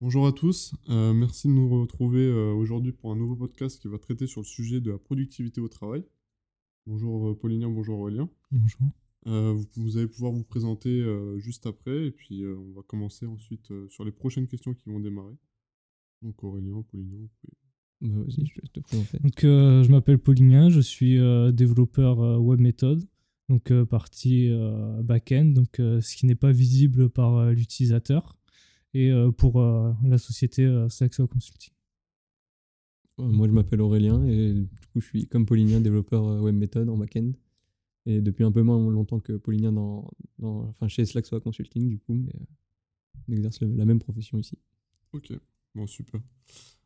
Bonjour à tous, merci de nous retrouver aujourd'hui pour un nouveau podcast qui va traiter sur le sujet de la productivité au travail. Bonjour Paulinien, bonjour Aurélien. Bonjour. Vous allez pouvoir vous présenter juste après et puis on va commencer ensuite sur les prochaines questions qui vont démarrer. Donc Aurélien, Paulinien, vous pouvez... Bah, vas-y, je te présenter. Donc, je m'appelle Paulinien, je suis développeur web méthode, donc partie back-end, donc ce qui n'est pas visible par l'utilisateur, et pour la société Saxo Consulting. Moi, je m'appelle Aurélien et du coup, je suis comme Paulinien, développeur web méthode en back-end. Et depuis un peu moins longtemps que Paulinien chez Slacksoa Consulting, du coup, mais on exerce la même profession ici. Ok, bon super.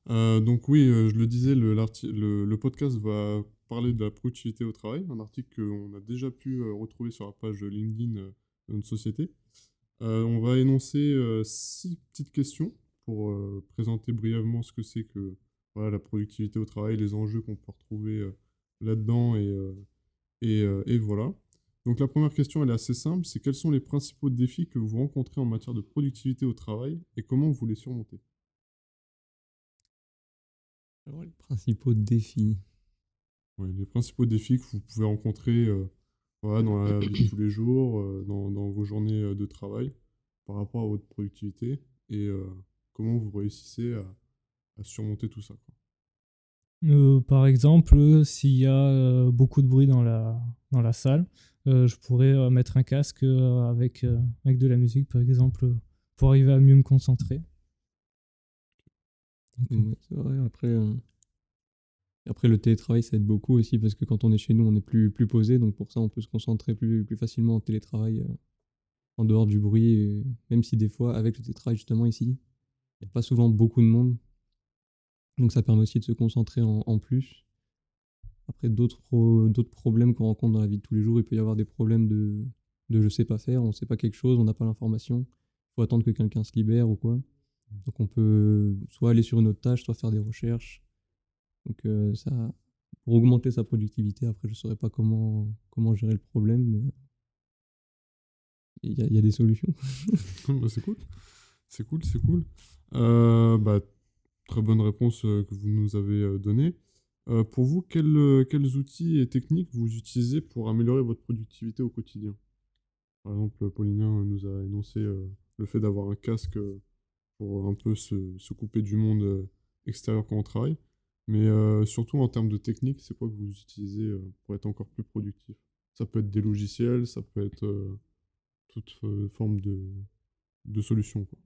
Donc oui, je le disais, le podcast va parler de la productivité au travail, un article qu'on a déjà pu retrouver sur la page LinkedIn de notre société. On va énoncer 6 petites questions pour présenter brièvement ce que c'est que voilà, la productivité au travail, les enjeux qu'on peut retrouver là-dedans et voilà. Donc la première question, elle est assez simple, c'est quels sont les principaux défis que vous rencontrez en matière de productivité au travail et comment vous les surmontez? Alors, les principaux défis. Ouais, les principaux défis que vous pouvez rencontrer voilà, dans la vie de tous les jours, dans vos journées de travail par rapport à votre productivité et comment vous réussissez à surmonter tout ça, quoi. Par exemple, s'il y a beaucoup de bruit dans la salle, je pourrais mettre un casque avec de la musique, par exemple, pour arriver à mieux me concentrer. Donc, Ouais, c'est vrai. Après, le télétravail, ça aide beaucoup aussi parce que quand on est chez nous, on est plus posé. Donc pour ça, on peut se concentrer plus facilement en télétravail, en dehors du bruit. Et même si des fois, avec le télétravail, justement, ici, il n'y a pas souvent beaucoup de monde. Donc ça permet aussi de se concentrer en plus. Après, d'autres problèmes qu'on rencontre dans la vie de tous les jours, il peut y avoir des problèmes de je sais pas faire, on sait pas quelque chose, on n'a pas l'information. Il faut attendre que quelqu'un se libère ou quoi. Donc on peut soit aller sur une autre tâche, soit faire des recherches. Donc ça, pour augmenter sa productivité, après je saurais pas comment gérer le problème, mais il y a des solutions. Bah, c'est cool, c'est cool, c'est cool. Bah, très bonne réponse que vous nous avez donnée. Pour vous, quels outils et techniques vous utilisez pour améliorer votre productivité au quotidien? Par exemple, Paulinien nous a énoncé le fait d'avoir un casque pour un peu se couper du monde extérieur quand on travaille. Mais surtout en termes de technique, c'est quoi que vous utilisez pour être encore plus productif? Ça peut être des logiciels, ça peut être toute forme de solution, quoi.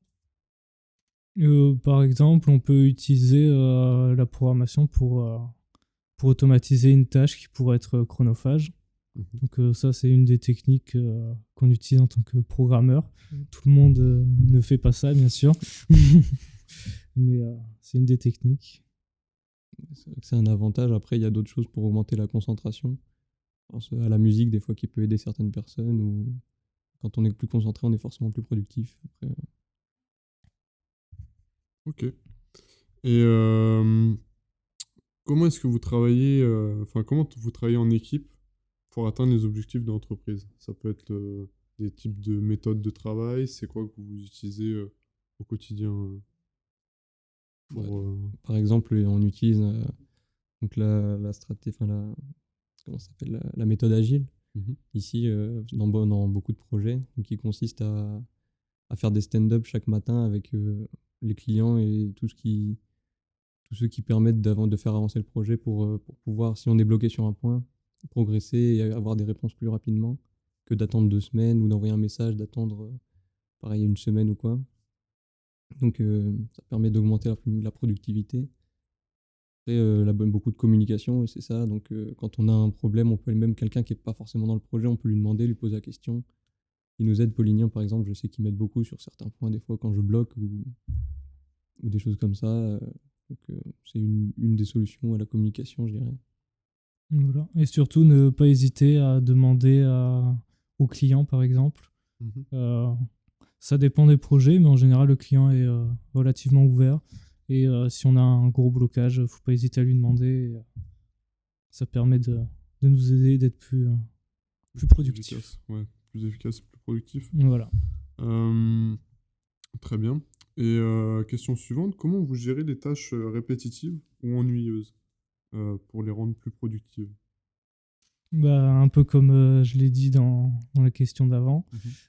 par exemple, on peut utiliser la programmation pour automatiser une tâche qui pourrait être chronophage. Mhm. Donc ça, c'est une des techniques qu'on utilise en tant que programmeur. Tout le monde ne fait pas ça, bien sûr. Mais c'est une des techniques. C'est vrai que c'est un avantage. Après, il y a d'autres choses pour augmenter la concentration. Je pense à la musique, des fois, qui peut aider certaines personnes, ou quand on est plus concentré, on est forcément plus productif. Après, Ok. Et comment est-ce que vous travaillez, comment vous travaillez en équipe pour atteindre les objectifs de l'entreprise? Ça peut être des types de méthodes de travail, c'est quoi que vous utilisez au quotidien ouais, pour... par exemple, on utilise donc la stratégie, comment ça s'appelle, la méthode agile, Mhm. ici, dans beaucoup de projets, donc qui consiste à faire des stand-up chaque matin avec les clients et tous ceux qui permettent de faire avancer le projet pour pouvoir, si on est bloqué sur un point, progresser et avoir des réponses plus rapidement que d'attendre 2 semaines ou d'envoyer un message, d'attendre pareil une semaine ou quoi. Donc ça permet d'augmenter la productivité. Après, beaucoup de communication, et c'est ça. Donc quand on a un problème, on peut même quelqu'un qui n'est pas forcément dans le projet, on peut lui demander, lui poser la question. Il nous aide, Paulinien par exemple, je sais qu'il m'aide beaucoup sur certains points des fois quand je bloque ou des choses comme ça. Donc c'est une des solutions à la communication, je dirais. Voilà. Et surtout, ne pas hésiter à demander au client, par exemple. Mhm. Euh, Ça dépend des projets, mais en général, le client est relativement ouvert. Et si on a un gros blocage, il ne faut pas hésiter à lui demander. Et, ça permet de nous aider d'être plus Plus productif. efficace, ouais, plus efficace, plus productif. Voilà. Euh, Très bien. Et question suivante, comment vous gérez les tâches répétitives ou ennuyeuses pour les rendre plus productives? Bah, un peu comme je l'ai dit dans la question d'avant,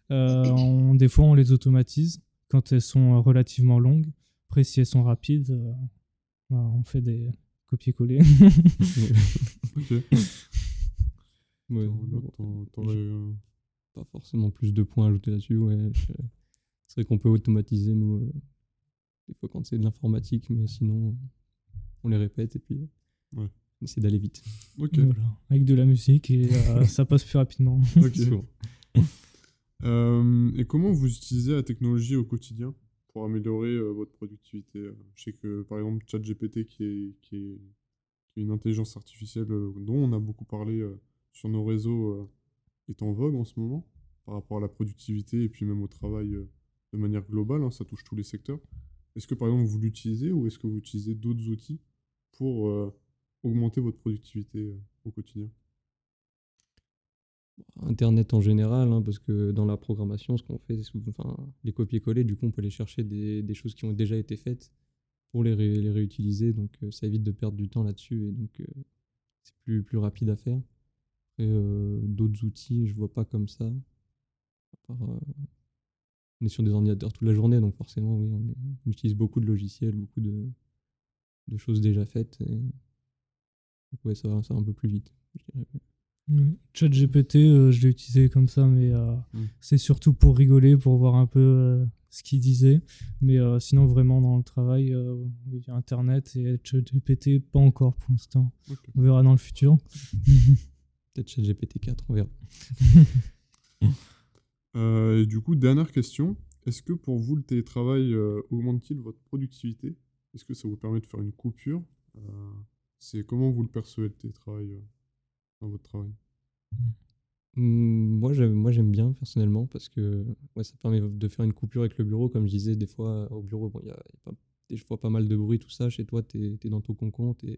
Mhm. des fois on les automatise quand elles sont relativement longues. Après, si elles sont rapides, bah, on fait des copier-coller. Ok. Ouais, T'aurais, pas forcément plus de points à ajouter là-dessus. Ouais. C'est vrai qu'on peut automatiser, nous, des fois quand c'est de l'informatique, mais sinon, on les répète et puis Ouais. on essaie d'aller vite. Ok. Voilà, avec de la musique et ça passe plus rapidement. Ok. Souvent. Et comment vous utilisez la technologie au quotidien pour améliorer votre productivité? Je sais que par exemple ChatGPT qui est une intelligence artificielle dont on a beaucoup parlé sur nos réseaux est en vogue en ce moment par rapport à la productivité et puis même au travail de manière globale, hein, ça touche tous les secteurs. Est-ce que par exemple vous l'utilisez ou est-ce que vous utilisez d'autres outils pour augmenter votre productivité au quotidien? Internet en général, hein, parce que dans la programmation, ce qu'on fait, c'est enfin, les copier-coller, du coup, on peut aller chercher des choses qui ont déjà été faites pour les réutiliser, donc ça évite de perdre du temps là-dessus, et donc c'est plus rapide à faire. Et d'autres outils, je vois pas comme ça. À part, on est sur des ordinateurs toute la journée, donc forcément, oui, on utilise beaucoup de logiciels, beaucoup de choses déjà faites, et donc, ouais, ça va un peu plus vite, je dirais. Oui. ChatGPT, je l'ai utilisé comme ça, mais Mm. c'est surtout pour rigoler, pour voir un peu ce qu'il disait. Mais sinon, vraiment, dans le travail, oui, Internet et ChatGPT, pas encore pour l'instant. Ok. On verra dans le futur. Peut-être chez GPT-4, on verra. Et du coup, dernière question. Est-ce que pour vous, le télétravail augmente-t-il votre productivité? Est-ce que ça vous permet de faire une coupure? Euh, c'est comment vous le percevez, le télétravail dans votre travail? Moi, j'aime bien personnellement parce que ouais, ça permet de faire une coupure avec le bureau. Comme je disais, des fois au bureau, bon, y a des fois pas mal de bruit, tout ça. Chez toi, t'es dans ton cocon, t'es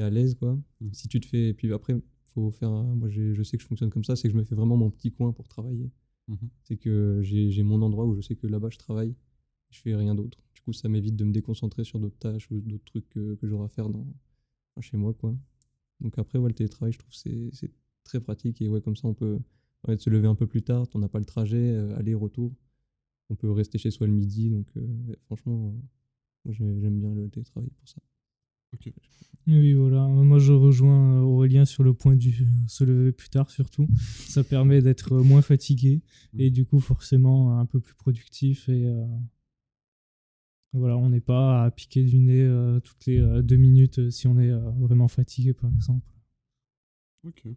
à l'aise, quoi. Mm. Si tu te fais. Et puis après, faut faire. Moi, je sais que je fonctionne comme ça, c'est que je me fais vraiment mon petit coin pour travailler. Mhm. C'est que j'ai mon endroit où je sais que là-bas, je travaille. Je fais rien d'autre. Du coup, ça m'évite de me déconcentrer sur d'autres tâches ou d'autres trucs que j'aurai à faire enfin, chez moi, quoi. Donc après, ouais, le télétravail, je trouve que c'est très pratique. Et ouais, comme ça, on peut ouais, se lever un peu plus tard. On n'a pas le trajet, aller-retour. On peut rester chez soi le midi. Donc ouais, franchement, moi, j'aime bien le télétravail pour ça. Ok. Oui, voilà. Moi, je rejoins Aurélien sur le point du se lever plus tard, surtout. Ça permet d'être moins fatigué Mm. et du coup, forcément, un peu plus productif. Et voilà, on n'est pas à piquer du nez toutes les 2 minutes si on est vraiment fatigué, par exemple. Ok. Et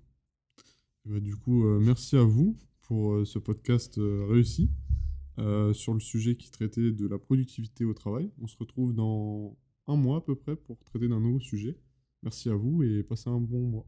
bah, du coup, merci à vous pour ce podcast réussi sur le sujet qui traitait de la productivité au travail. On se retrouve dans un mois à peu près pour traiter d'un nouveau sujet. Merci à vous et passez un bon mois.